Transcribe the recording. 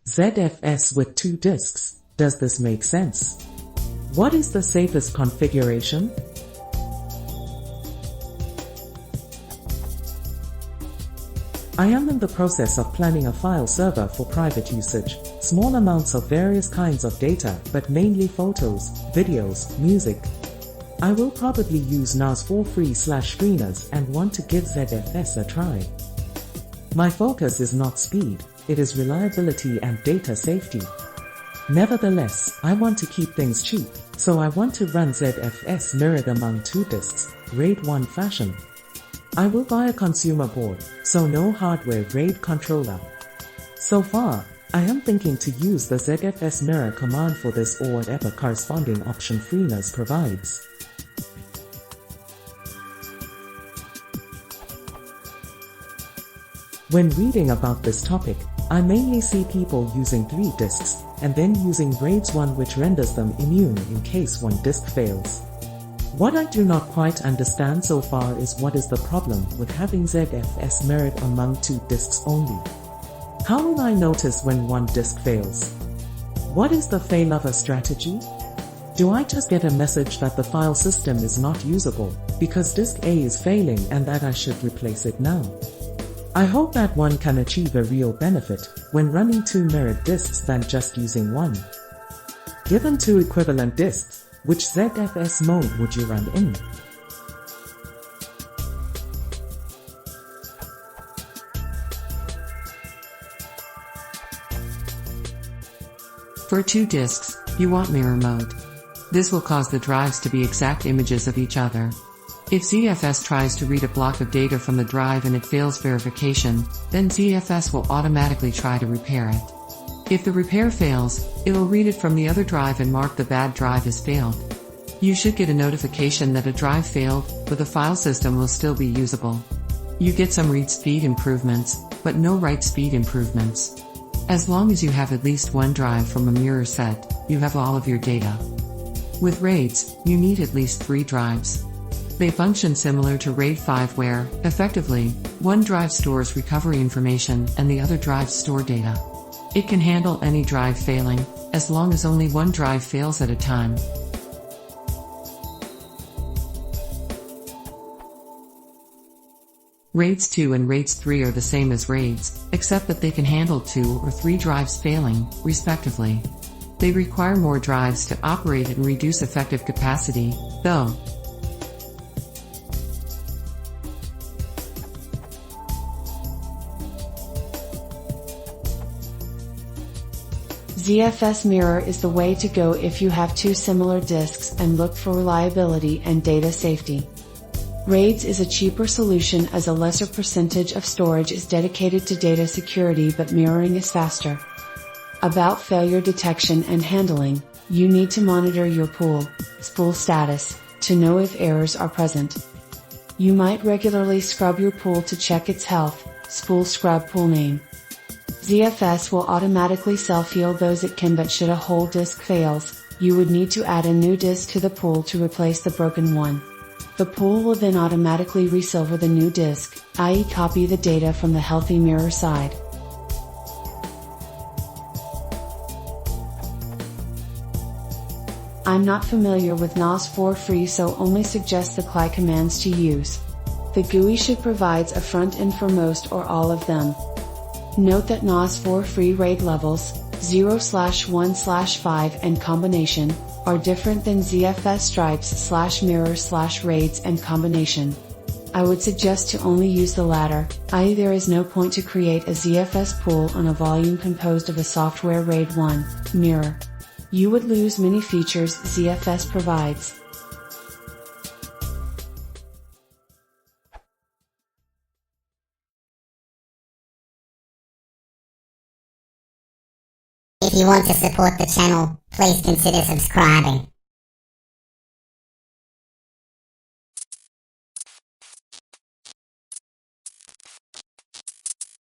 ZFS with 2 disks. Does this make sense? What is the safest configuration? I am in the process of planning a file server for private usage, small amounts of various kinds of data, but mainly photos, videos, music. I will probably use NAS for free/freenas and want to give ZFS a try. My focus is not speed, it is reliability and data safety. Nevertheless, I want to keep things cheap, so I want to run ZFS mirrored among 2 disks, RAID 1 fashion. I will buy a consumer board, so no hardware RAID controller. So far, I am thinking to use the ZFS mirror command for this or whatever corresponding option freenas provides. When reading about this topic, I mainly see people using 3 disks, and then using RAID 1 which renders them immune in case one disk fails. What I do not quite understand so far is what is the problem with having ZFS mirrored among 2 disks only. How will I notice when one disk fails? What is the failover strategy? Do I just get a message that the file system is not usable because disk A is failing and that I should replace it now? I hope that one can achieve a real benefit when running 2 mirrored disks than just using one. Given 2 equivalent disks, which ZFS mode would you run in? For 2 disks, you want mirror mode. This will cause the drives to be exact images of each other. If ZFS tries to read a block of data from the drive and it fails verification, then ZFS will automatically try to repair it. If the repair fails, it'll read it from the other drive and mark the bad drive as failed. You should get a notification that a drive failed, but the file system will still be usable. You get some read speed improvements, but no write speed improvements. As long as you have at least 1 drive from a mirror set, you have all of your data. With RAIDs, you need at least 3 drives. They function similar to RAID 5 where, effectively, one drive stores recovery information and the other drives store data. It can handle any drive failing, as long as only one drive fails at a time. RAIDs 2 and RAIDs 3 are the same as RAIDs, except that they can handle 2 or 3 drives failing, respectively. They require more drives to operate and reduce effective capacity, though. ZFS mirror is the way to go if you have 2 similar disks and look for reliability and data safety. RAIDs is a cheaper solution as a lesser percentage of storage is dedicated to data security, but mirroring is faster. About failure detection and handling, you need to monitor your spool status, to know if errors are present. You might regularly scrub your pool to check its health, spool scrub pool name. ZFS will automatically self-heal those it can, but should a whole disk fails, you would need to add a new disk to the pool to replace the broken one. The pool will then automatically resilver the new disk, i.e. copy the data from the healthy mirror side. I'm not familiar with NAS for free, so only suggest the CLI commands to use. The GUI should provide a front end for most or all of them. Note that NAS for free RAID levels, 0/1/5 and combination, are different than ZFS stripes/mirror/RAIDs and combination. I would suggest to only use the latter, i.e. there is no point to create a ZFS pool on a volume composed of a software RAID 1 mirror. You would lose many features ZFS provides. If you want to support the channel, please consider subscribing.